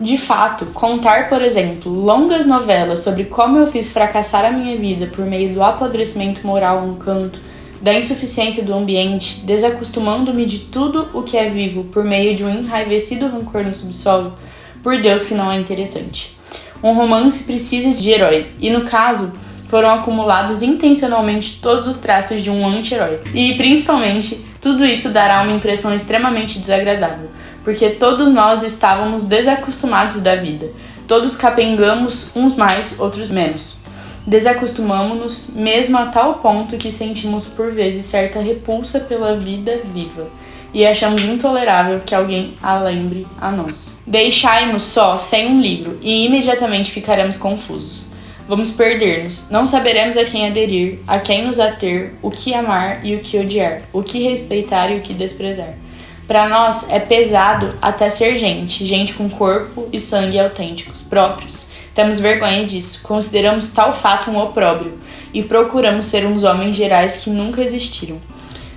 De fato, contar, por exemplo, longas novelas sobre como eu fiz fracassar a minha vida por meio do apodrecimento moral a um canto, da insuficiência do ambiente, desacostumando-me de tudo o que é vivo por meio de um enraivecido rancor no subsolo, por Deus que não é interessante. Um romance precisa de herói, e no caso, foram acumulados intencionalmente todos os traços de um anti-herói. E, principalmente, tudo isso dará uma impressão extremamente desagradável, porque todos nós estávamos desacostumados da vida. Todos capengamos, uns mais, outros menos. Desacostumamo-nos mesmo a tal ponto que sentimos por vezes certa repulsa pela vida viva e achamos intolerável que alguém a lembre a nós. Deixai-nos só sem um livro e imediatamente ficaremos confusos. Vamos perder-nos, não saberemos a quem aderir, a quem nos ater, o que amar e o que odiar, o que respeitar e o que desprezar. Para nós é pesado até ser gente com corpo e sangue autênticos, próprios. Temos vergonha disso, consideramos tal fato um opróbrio e procuramos ser uns homens gerais que nunca existiram.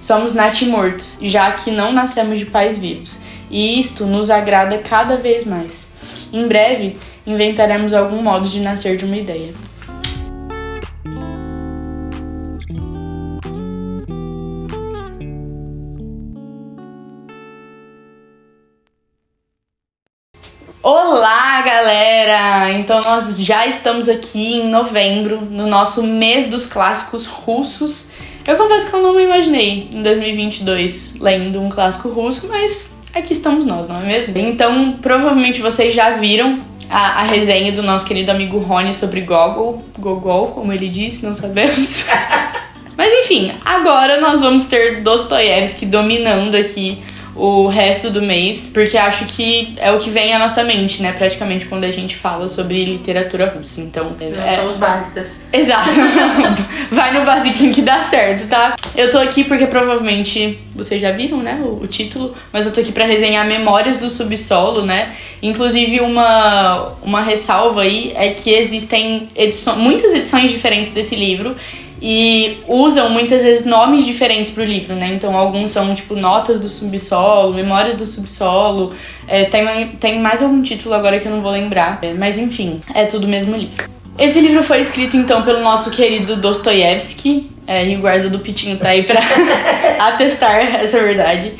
Somos natimortos, já que não nascemos de pais vivos, e isto nos agrada cada vez mais. Em breve, inventaremos algum modo de nascer de uma ideia. Olá, galera! Então nós já estamos aqui em novembro, no nosso mês dos clássicos russos. Eu confesso que eu não me imaginei em 2022 lendo um clássico russo, mas aqui estamos nós, não é mesmo? Então, provavelmente vocês já viram a resenha do nosso querido amigo Rony sobre Gogol, como ele disse, não sabemos. Mas enfim, agora nós vamos ter Dostoiévski dominando aqui o resto do mês, porque acho que é o que vem à nossa mente, né, praticamente quando a gente fala sobre literatura russa, então... São os básicas. Exato. Vai no basiquinho que dá certo, tá? Eu tô aqui porque provavelmente vocês já viram, né, o título, mas eu tô aqui pra resenhar Memórias do Subsolo, né, inclusive uma ressalva aí é que existem muitas edições diferentes desse livro, e usam muitas vezes nomes diferentes pro livro, né? Então alguns são tipo Notas do Subsolo, Memórias do Subsolo, tem mais algum título agora que eu não vou lembrar, mas enfim, é tudo o mesmo livro. Esse livro foi escrito então pelo nosso querido Dostoiévski, e o guarda do Pitinho tá aí pra atestar essa verdade.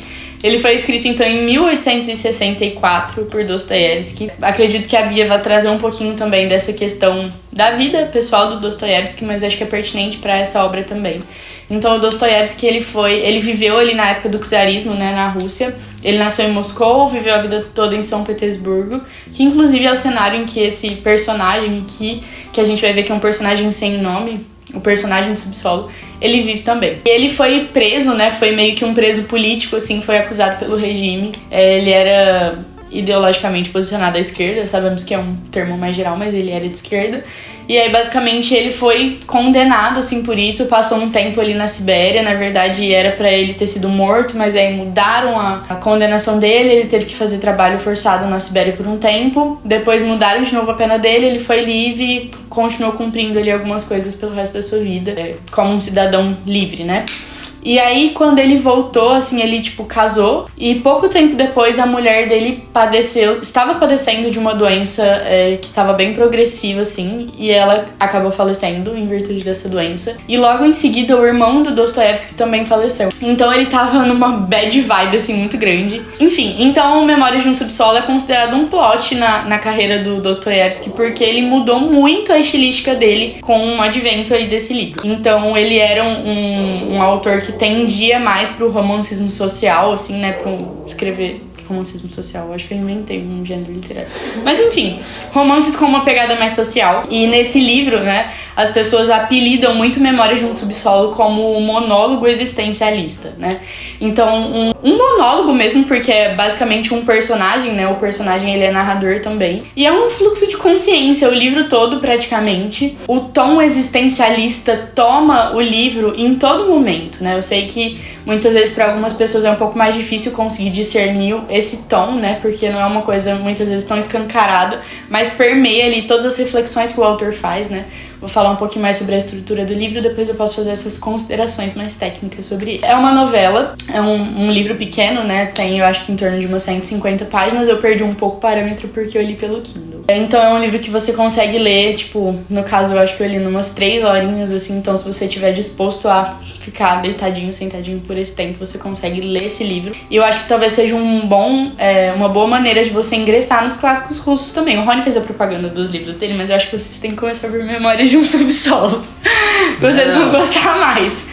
Ele foi escrito, então, em 1864 por Dostoiévski. Acredito que a Bia vai trazer um pouquinho também dessa questão da vida pessoal do Dostoiévski, mas acho que é pertinente para essa obra também. Então, o Dostoiévski, ele viveu ali na época do czarismo, né, na Rússia. Ele nasceu em Moscou, viveu a vida toda em São Petersburgo, que inclusive é o cenário em que esse personagem aqui, que a gente vai ver que é um personagem sem nome, o personagem subsolo, ele vive também. Ele foi preso, né, foi meio que um preso político, assim, foi acusado pelo regime. Ele era ideologicamente posicionado à esquerda, sabemos que é um termo mais geral, mas ele era de esquerda. E aí, basicamente, ele foi condenado, assim, por isso, passou um tempo ali na Sibéria, na verdade era pra ele ter sido morto, mas aí mudaram a condenação dele, ele teve que fazer trabalho forçado na Sibéria por um tempo, depois mudaram de novo a pena dele, ele foi livre e continuou cumprindo ali algumas coisas pelo resto da sua vida, como um cidadão livre, né? E aí, quando ele voltou, assim, ele, casou. E pouco tempo depois, a mulher dele estava padecendo de uma doença que estava bem progressiva, assim. E ela acabou falecendo em virtude dessa doença. E logo em seguida, o irmão do Dostoiévski também faleceu. Então, ele tava numa bad vibe, assim, muito grande. Enfim, então, Memórias de um Subsolo é considerado um plot na carreira do Dostoiévski, porque ele mudou muito a estilística dele com o advento aí desse livro. Então, ele era um autor que tendia mais pro romancismo social, assim, né, pro escrever romancismo social, acho que eu inventei um gênero literário. Mas enfim, romances com uma pegada mais social. E nesse livro, né, as pessoas apelidam muito Memórias de um Subsolo como um monólogo existencialista, né? Então, um monólogo mesmo, porque é basicamente um personagem, né? O personagem, ele é narrador também. E é um fluxo de consciência, o livro todo praticamente. O tom existencialista toma o livro em todo momento, né? Eu sei que muitas vezes para algumas pessoas é um pouco mais difícil conseguir discernir esse tom, né? Porque não é uma coisa muitas vezes tão escancarada, mas permeia ali todas as reflexões que o autor faz, né? Vou falar um pouquinho mais sobre a estrutura do livro, depois eu posso fazer essas considerações mais técnicas sobre ele. É uma novela, é um livro pequeno, né? Tem, eu acho que em torno de umas 150 páginas. Eu perdi um pouco o parâmetro porque eu li pelo Kindle. Então é um livro que você consegue ler, tipo, no caso eu acho que eu li numas 3 horinhas, assim. Então se você estiver disposto a ficar deitadinho, sentadinho por esse tempo, você consegue ler esse livro. E eu acho que talvez seja uma boa maneira de você ingressar nos clássicos russos também. O Rony fez a propaganda dos livros dele, mas eu acho que vocês têm que começar a ver Memórias de um Subsolo. Vocês vão gostar mais.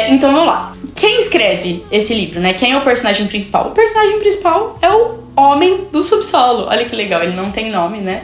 Então vamos lá. Quem escreve esse livro, né? Quem é o personagem principal? O personagem principal é o homem do subsolo. Olha que legal, ele não tem nome, né?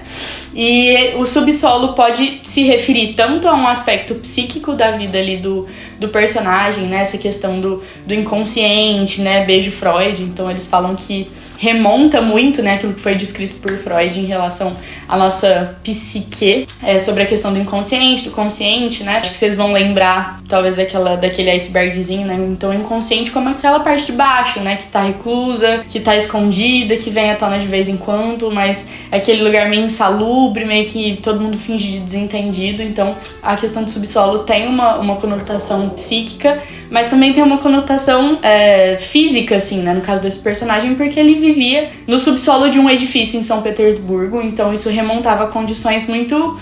E o subsolo pode se referir tanto a um aspecto psíquico da vida ali do personagem, né? Essa questão do inconsciente, né? Beijo Freud. Então eles falam que remonta muito, né, aquilo que foi descrito por Freud em relação à nossa psique, sobre a questão do inconsciente, do consciente, né? Acho que vocês vão lembrar, talvez, daquele icebergzinho, né? Então, o inconsciente como aquela parte de baixo, né, que tá reclusa, que tá escondida, que vem à tona de vez em quando, mas é aquele lugar meio insalubre, meio que todo mundo finge de desentendido. Então, a questão do subsolo tem uma conotação psíquica, mas também tem uma conotação física, assim, né, no caso desse personagem, porque ele vivia no subsolo de um edifício em São Petersburgo, então isso remontava a condições muito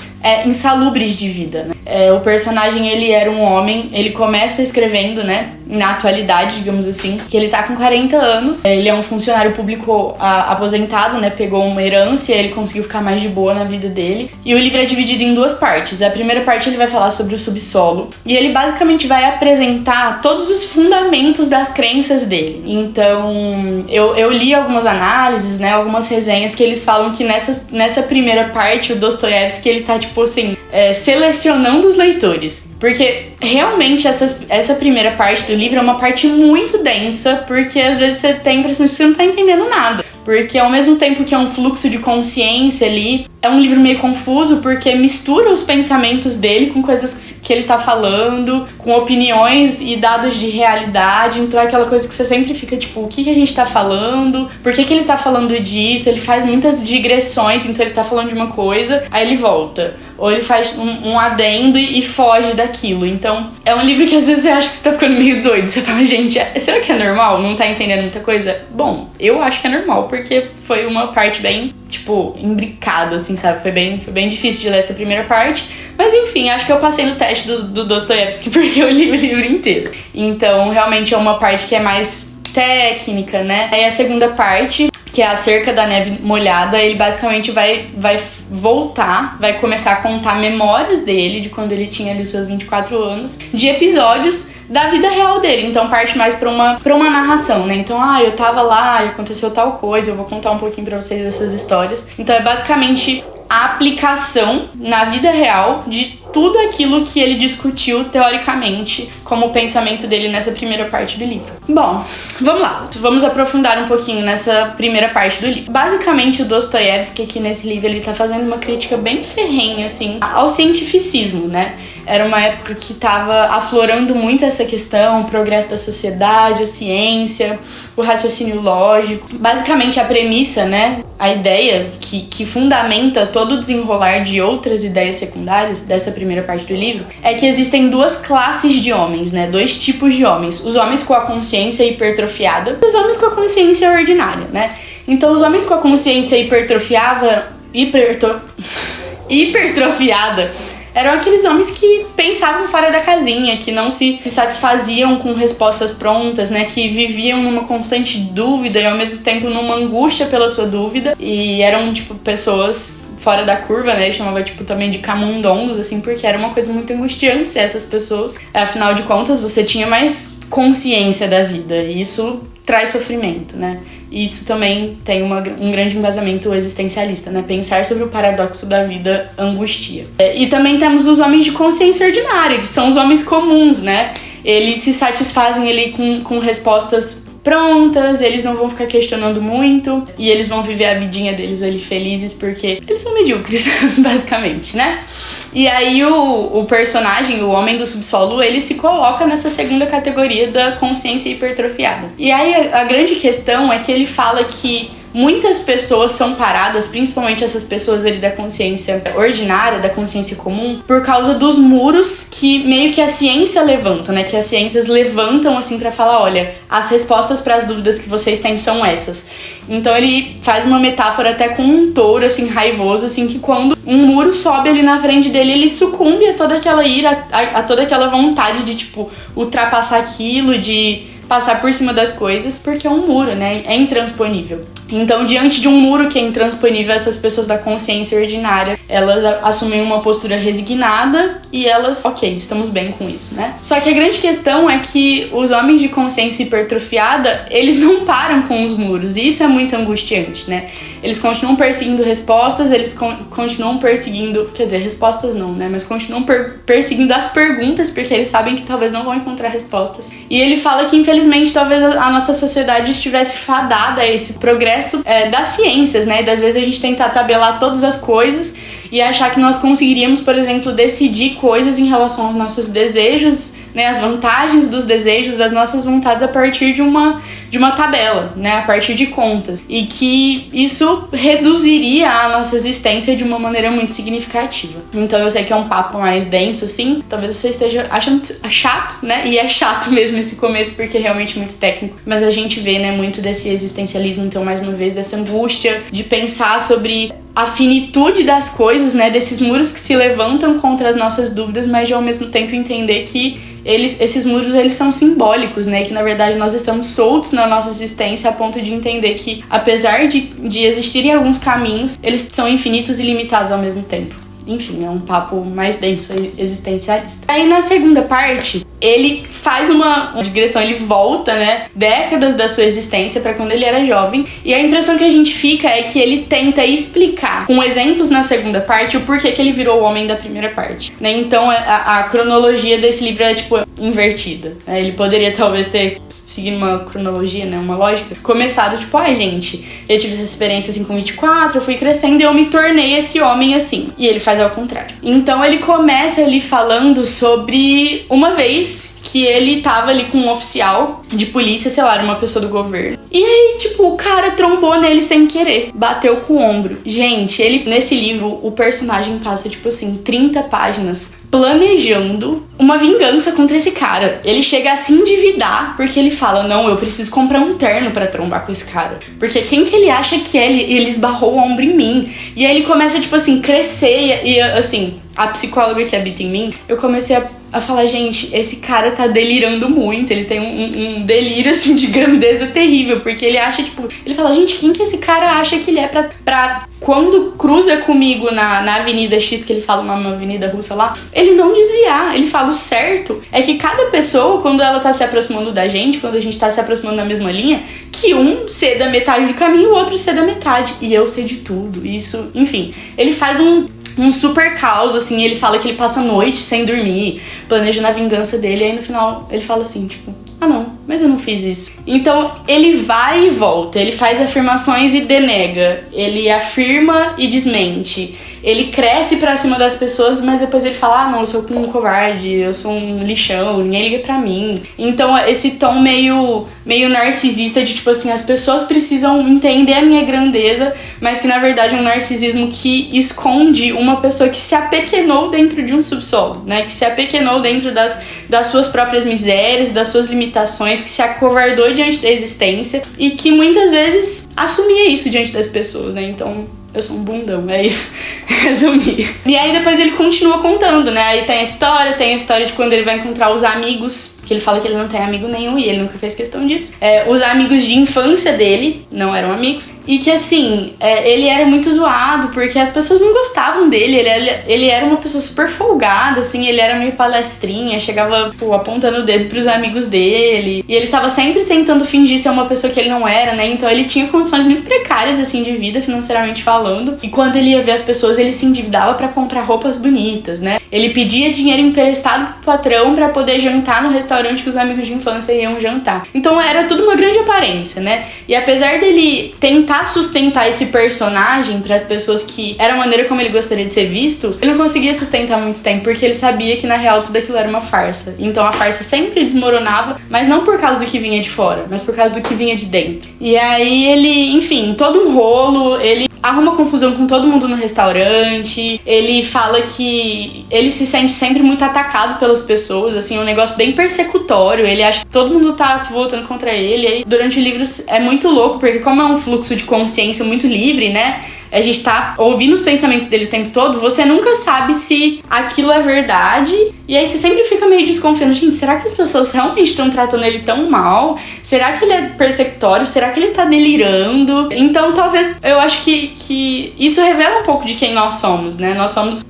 insalubres de vida, né? O personagem, ele era um homem, ele começa escrevendo, né, na atualidade, digamos assim, que ele tá com 40 anos, ele é um funcionário público aposentado, né, pegou uma herança e ele conseguiu ficar mais de boa na vida dele, e o livro é dividido em 2 partes. A primeira parte ele vai falar sobre o subsolo, e ele basicamente vai apresentar todos os fundamentos das crenças dele. Então, eu li algumas análises, né, algumas resenhas que eles falam que nessa primeira parte o Dostoiévski, ele tá, tipo assim, selecionando os leitores. Porque realmente essa primeira parte do livro é uma parte muito densa, porque às vezes você tem a impressão de que você não tá entendendo nada. Porque ao mesmo tempo que é um fluxo de consciência ali, é um livro meio confuso, porque mistura os pensamentos dele com coisas que ele tá falando, com opiniões e dados de realidade. Então é aquela coisa que você sempre fica tipo, o que a gente tá falando? Por que ele tá falando disso? Ele faz muitas digressões, então ele tá falando de uma coisa, aí ele volta. Ou ele faz um adendo e foge daquilo. Então, é um livro que às vezes você acha que você tá ficando meio doido. Você fala, gente, será que é normal? Não tá entendendo muita coisa? Bom, eu acho que é normal, porque foi uma parte bem, tipo, imbricada, assim, sabe? Foi bem difícil de ler essa primeira parte. Mas, enfim, acho que eu passei no teste do Dostoiévski, porque eu li o livro inteiro. Então, realmente é uma parte que é mais técnica, né? Aí a segunda parte, que é a Cerca da Neve Molhada, ele basicamente vai voltar, vai começar a contar memórias dele, de quando ele tinha ali os seus 24 anos, de episódios da vida real dele. Então parte mais pra uma narração, né? Então, eu tava lá, aconteceu tal coisa, eu vou contar um pouquinho pra vocês dessas histórias. Então é basicamente a aplicação na vida real de tudo aquilo que ele discutiu teoricamente como o pensamento dele nessa primeira parte do livro. Bom, vamos lá. Vamos aprofundar um pouquinho nessa primeira parte do livro. Basicamente, o Dostoiévski aqui nesse livro, ele tá fazendo uma crítica bem ferrenha, assim, ao cientificismo, né? Era uma época que tava aflorando muito essa questão, o progresso da sociedade, a ciência, o raciocínio lógico. Basicamente, a premissa, né? A ideia que fundamenta todo o desenrolar de outras ideias secundárias dessa primeira parte do livro é que existem 2 classes de homens, né? 2 tipos de homens. Os homens com a consciência hipertrofiada e os homens com a consciência ordinária, né? Então, os homens com a consciência hipertrofiada eram aqueles homens que pensavam fora da casinha, que não se satisfaziam com respostas prontas, né? Que viviam numa constante dúvida e ao mesmo tempo numa angústia pela sua dúvida. E eram, tipo, pessoas fora da curva, né? Ele chamava, tipo, também de camundongos, assim, porque era uma coisa muito angustiante ser essas pessoas. Afinal de contas, você tinha mais consciência da vida e isso traz sofrimento, né? E isso também tem um grande embasamento existencialista, né? Pensar sobre o paradoxo da vida angustia. E também temos os homens de consciência ordinária, que são os homens comuns, né? Eles se satisfazem ali com respostas prontas, eles não vão ficar questionando muito e eles vão viver a vidinha deles ali felizes porque eles são medíocres, basicamente, né? E aí o personagem, o homem do subsolo, ele se coloca nessa segunda categoria da consciência hipertrofiada. E aí a grande questão é que ele fala que muitas pessoas são paradas, principalmente essas pessoas ali da consciência ordinária, da consciência comum, por causa dos muros que meio que a ciência levanta, né? Que as ciências levantam assim pra falar, olha, as respostas para as dúvidas que vocês têm são essas. Então ele faz uma metáfora até com um touro, assim, raivoso, assim, que quando um muro sobe ali na frente dele, ele sucumbe a toda aquela ira, a toda aquela vontade de, tipo, ultrapassar aquilo, de passar por cima das coisas, porque é um muro, né? É intransponível. Então, diante de um muro que é intransponível, essas pessoas da consciência ordinária, elas assumem uma postura resignada e elas, ok, estamos bem com isso, né? Só que a grande questão é que os homens de consciência hipertrofiada, eles não param com os muros, e isso é muito angustiante, né? Eles continuam perseguindo respostas, eles continuam perseguindo, quer dizer, respostas não, né? Mas continuam perseguindo as perguntas, porque eles sabem que talvez não vão encontrar respostas. E ele fala que, infelizmente, talvez a nossa sociedade estivesse fadada a esse progresso das ciências, né? Das vezes a gente tentar tabelar todas as coisas e achar que nós conseguiríamos, por exemplo, decidir coisas em relação aos nossos desejos, né? As vantagens dos desejos, das nossas vontades a partir de uma tabela, né? A partir de contas. E que isso reduziria a nossa existência de uma maneira muito significativa. Então eu sei que é um papo mais denso, assim. Talvez você esteja achando chato, né? E é chato mesmo esse começo, porque é realmente muito técnico. Mas a gente vê, né, muito desse existencialismo, então, mais uma vez, dessa angústia de pensar sobre a finitude das coisas, né? Desses muros que se levantam contra as nossas dúvidas, mas de ao mesmo tempo entender que esses muros, eles são simbólicos, né? Que na verdade nós estamos soltos na nossa existência a ponto de entender que, apesar de existirem alguns caminhos, eles são infinitos e limitados ao mesmo tempo. Enfim, é um papo mais denso, existencialista. Aí na segunda parte, ele faz uma digressão, ele volta, né, décadas da sua existência para quando ele era jovem, e a impressão que a gente fica é que ele tenta explicar, com exemplos na segunda parte, o porquê que ele virou o homem da primeira parte, né? Então a cronologia desse livro é, tipo, invertida, né? Ele poderia talvez ter seguido uma cronologia, né, uma lógica, começado, tipo, gente, eu tive essa experiência assim com 24, eu fui crescendo e eu me tornei esse homem assim, e ele faz ao contrário. Então ele começa ali falando sobre uma vez que ele tava ali com um oficial de polícia, sei lá, era uma pessoa do governo. E aí, tipo, o cara trombou nele sem querer, bateu com o ombro. Gente, nesse livro, o personagem passa, tipo assim, 30 páginas planejando uma vingança contra esse cara. Ele chega a se endividar porque ele fala, não, eu preciso comprar um terno pra trombar com esse cara. Porque quem que ele acha que é? Ele esbarrou o ombro em mim. E aí ele começa, tipo assim, crescer e assim, a psicóloga que habita em mim, eu comecei a falar, gente, esse cara tá delirando muito, ele tem um delírio, assim, de grandeza terrível, porque ele acha, tipo, ele fala, gente, quem que esse cara acha que ele é pra quando cruza comigo na Avenida X, que ele fala uma avenida russa lá, ele não desviar, ele fala, o certo é que cada pessoa, quando ela tá se aproximando da gente, quando a gente tá se aproximando da mesma linha, que um ceda metade do caminho, o outro ceda metade, e eu sei de tudo, isso, enfim, ele faz um super caos, assim, ele fala que ele passa a noite sem dormir, planejando a vingança dele, e aí no final ele fala assim, tipo, não, mas eu não fiz isso. Então ele vai e volta, ele faz afirmações e denega, ele afirma e desmente, ele cresce pra cima das pessoas, mas depois ele fala, não, eu sou um covarde, eu sou um lixão, ninguém liga pra mim. Então esse tom meio narcisista de, tipo assim, as pessoas precisam entender a minha grandeza, mas que na verdade é um narcisismo que esconde uma pessoa que se apequenou dentro de um subsolo, né? Que se apequenou dentro das suas próprias misérias, das suas limitações, que se acovardou diante da existência e que muitas vezes assumia isso diante das pessoas, né? Então, eu sou um bundão, é isso. Resumir. E aí depois ele continua contando, né? Aí tem a história de quando ele vai encontrar os amigos, que ele fala que ele não tem amigo nenhum e ele nunca fez questão disso. Os amigos de infância dele não eram amigos. E que, assim, ele era muito zoado porque as pessoas não gostavam dele. Ele era uma pessoa super folgada, assim, ele era meio palestrinha, chegava, tipo, apontando o dedo pros amigos dele. E ele tava sempre tentando fingir ser uma pessoa que ele não era, né? Então ele tinha condições muito precárias, assim, de vida, financeiramente falando. E quando ele ia ver as pessoas, ele se endividava pra comprar roupas bonitas, né? Ele pedia dinheiro emprestado pro patrão pra poder jantar no restaurante restaurante que os amigos de infância iam jantar. Então era tudo uma grande aparência, né? E apesar dele tentar sustentar esse personagem para as pessoas que era a maneira como ele gostaria de ser visto, ele não conseguia sustentar muito tempo, porque ele sabia que na real tudo aquilo era uma farsa. Então a farsa sempre desmoronava, mas não por causa do que vinha de fora, mas por causa do que vinha de dentro. E aí ele, enfim, todo um rolo, ele arruma confusão com todo mundo no restaurante, ele fala que ele se sente sempre muito atacado pelas pessoas, assim, um negócio bem persecutório, ele acha que todo mundo tá se voltando contra ele, e aí durante o livro é muito louco, porque como é um fluxo de consciência muito livre, né, a gente tá ouvindo os pensamentos dele o tempo todo, você nunca sabe se aquilo é verdade, e aí você sempre fica meio desconfiando, gente, será que as pessoas realmente estão tratando ele tão mal? Será que ele é persecutório? Será que ele tá delirando? Então talvez, eu acho que isso revela um pouco de quem nós somos, né?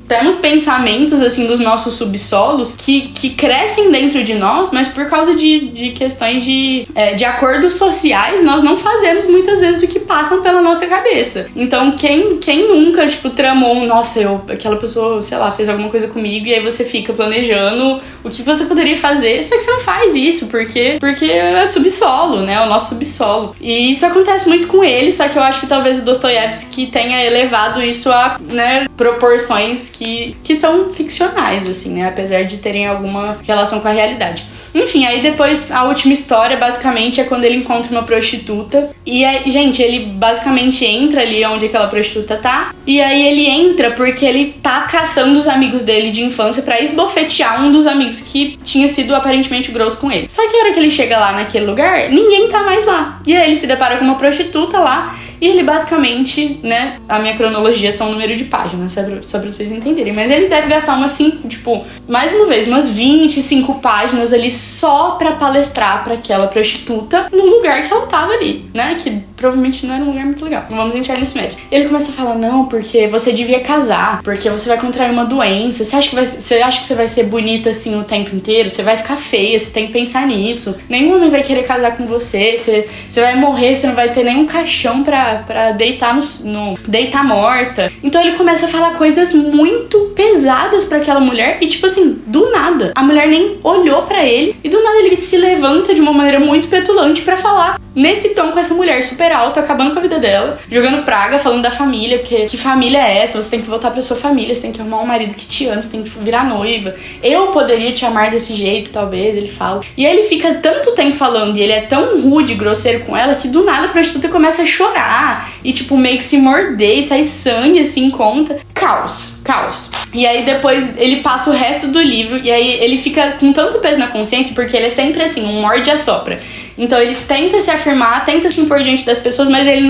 Temos pensamentos, assim, dos nossos subsolos que crescem dentro de nós, mas por causa de questões de acordos sociais, nós não fazemos muitas vezes o que passam pela nossa cabeça. Então, quem nunca, tipo, tramou, nossa, aquela pessoa, sei lá, fez alguma coisa comigo, e aí você fica planejando o que você poderia fazer, só que você não faz isso, porque é subsolo, né? É o nosso subsolo. E isso acontece muito com ele, só que eu acho que talvez o Dostoiévski tenha elevado isso a, né, proporções que são ficcionais, assim, né? Apesar de terem alguma relação com a realidade. Enfim, aí depois a última história basicamente é quando ele encontra uma prostituta. E aí, gente, ele basicamente entra ali onde aquela prostituta tá. E aí ele entra porque ele tá caçando os amigos dele de infância pra esbofetear um dos amigos que tinha sido aparentemente grosso com ele. Só que a hora que ele chega lá naquele lugar, ninguém tá mais lá. E aí ele se depara com uma prostituta lá. E ele basicamente, né, a minha cronologia são um número de páginas, só pra vocês entenderem. Mas ele deve gastar mais uma vez, umas 25 páginas ali só pra palestrar pra aquela prostituta no lugar que ela tava ali, né? Que provavelmente não era um lugar muito legal. Não vamos entrar nesse mérito. Ele começa a falar, não, porque você devia casar, porque você vai contrair uma doença, você acha que você vai ser bonita assim o tempo inteiro? Você vai ficar feia, você tem que pensar nisso. Nenhum homem vai querer casar com você, você vai morrer, você não vai ter nenhum caixão pra deitar deitar morta. Então ele começa a falar coisas muito pesadas pra aquela mulher e, tipo assim, do nada, a mulher nem olhou pra ele e do nada ele se levanta de uma maneira muito petulante pra falar nesse tom com essa mulher super alta, acabando com a vida dela, jogando praga, falando da família, que família é essa? Você tem que voltar pra sua família, você tem que arrumar um marido que te ama, você tem que virar noiva. Eu poderia te amar desse jeito, talvez, ele fala. E aí ele fica tanto tempo falando e ele é tão rude, grosseiro com ela, que do nada a prostituta começa a chorar e, tipo, meio que se morder e sai sangue, assim, conta. Caos. E aí depois ele passa o resto do livro e aí ele fica com tanto peso na consciência, porque ele é sempre assim, um morde e assopra. Então ele tenta se afirmar, tenta se impor diante das pessoas, mas ele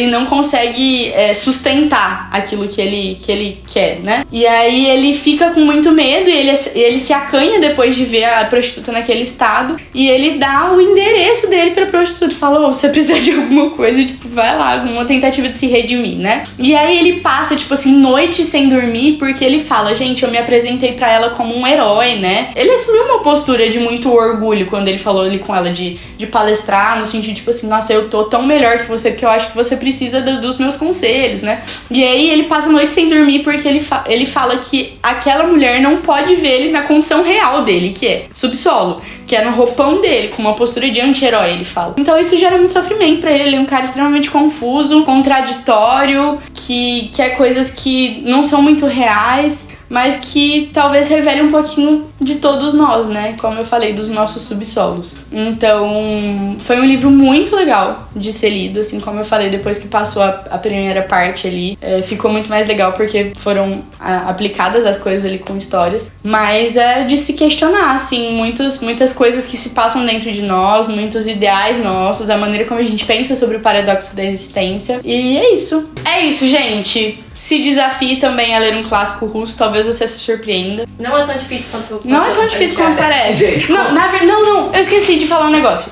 não consegue sustentar aquilo que ele quer, né? E aí ele fica com muito medo e ele se acanha depois de ver a prostituta naquele estado e ele dá o endereço dele pra prostituta e fala, você precisa de alguma coisa, tipo, vai lá, uma tentativa de se redimir, né? E aí ele passa, tipo assim, noite sem dormir, porque ele fala, gente, eu me apresentei pra ela como um herói, né? Ele assumiu uma postura de muito orgulho quando ele falou ali com ela de palestrar, no sentido, tipo assim, nossa, eu tô tão melhor que você, porque eu acho que você precisa dos meus conselhos, né? E aí ele passa a noite sem dormir porque ele fala que aquela mulher não pode ver ele na condição real dele, que é subsolo, que é no roupão dele, com uma postura de anti-herói, ele fala. Então isso gera muito sofrimento pra ele. Ele é um cara extremamente confuso, contraditório, que quer coisas que não são muito reais, mas que talvez revele um pouquinho de todos nós, né? Como eu falei, dos nossos subsolos. Então, foi um livro muito legal de ser lido, assim, como eu falei, depois que passou a primeira parte ali, ficou muito mais legal porque foram aplicadas as coisas ali com histórias, mas é de se questionar, assim, muitas coisas que se passam dentro de nós, muitos ideais nossos, a maneira como a gente pensa sobre o paradoxo da existência, e é isso. É isso, gente! Se desafie também a ler um clássico russo, talvez você se surpreenda. Não é tão difícil quanto... Não é tão difícil quanto parece. Gente, não, eu esqueci de falar um negócio.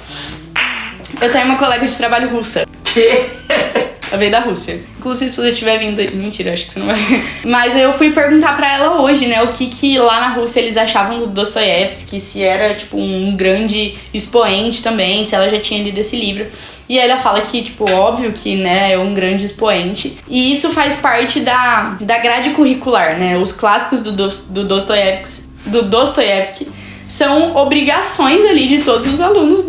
Eu tenho uma colega de trabalho russa. Que? Ela veio da Rússia. Inclusive, se você estiver vindo... Mentira, acho que você não vai... Mas eu fui perguntar pra ela hoje, né, o que lá na Rússia eles achavam do Dostoiévski, se era, tipo, um grande expoente também, se ela já tinha lido esse livro. E aí ela fala que, tipo, óbvio que, né, é um grande expoente. E isso faz parte da grade curricular, né? Os clássicos do Dostoiévski são obrigações ali de todos os alunos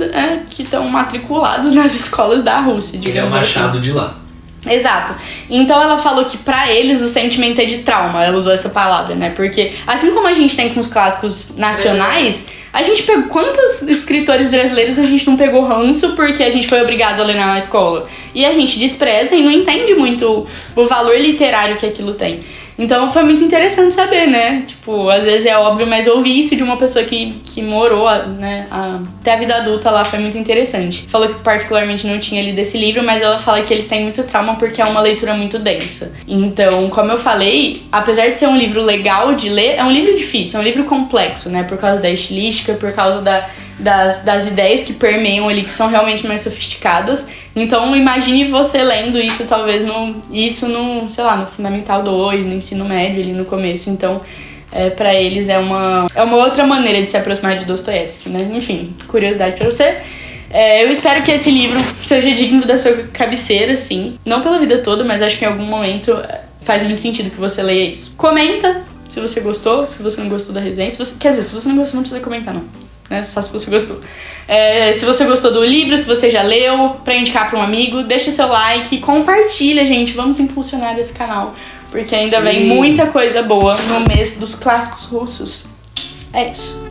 que estão matriculados nas escolas da Rússia. Ele é o Machado de lá. Exato. Então ela falou que pra eles o sentimento é de trauma. Ela usou essa palavra, né? Porque assim como a gente tem com os clássicos nacionais, a gente pegou... Quantos escritores brasileiros a gente não pegou ranço porque a gente foi obrigado a ler na escola? E a gente despreza e não entende muito o valor literário que aquilo tem. Então foi muito interessante saber, né? Tipo, às vezes é óbvio, mas ouvir isso de uma pessoa que morou, né, até a vida adulta lá foi muito interessante. Falou que particularmente não tinha lido esse livro, mas ela fala que eles têm muito trauma porque é uma leitura muito densa. Então, como eu falei, apesar de ser um livro legal de ler, é um livro difícil, é um livro complexo, né? Por causa da estilística, por causa das ideias que permeiam ali, que são realmente mais sofisticadas. Então imagine você lendo isso talvez no sei lá, no Fundamental 2, no ensino médio ali no começo. Então pra eles é uma outra maneira de se aproximar de Dostoiévski, né? Enfim, curiosidade pra você. Eu espero que esse livro seja digno da sua cabeceira, sim. Não pela vida toda, mas acho que em algum momento faz muito sentido que você leia isso. Comenta se você gostou, se você não gostou da resenha. Quer dizer, se você não gostou, não precisa comentar, não. Só se você gostou. Se você gostou do livro, se você já leu, pra indicar pra um amigo, deixa seu like, compartilha, gente. Vamos impulsionar esse canal, porque ainda vem muita coisa boa no mês dos clássicos russos. É isso.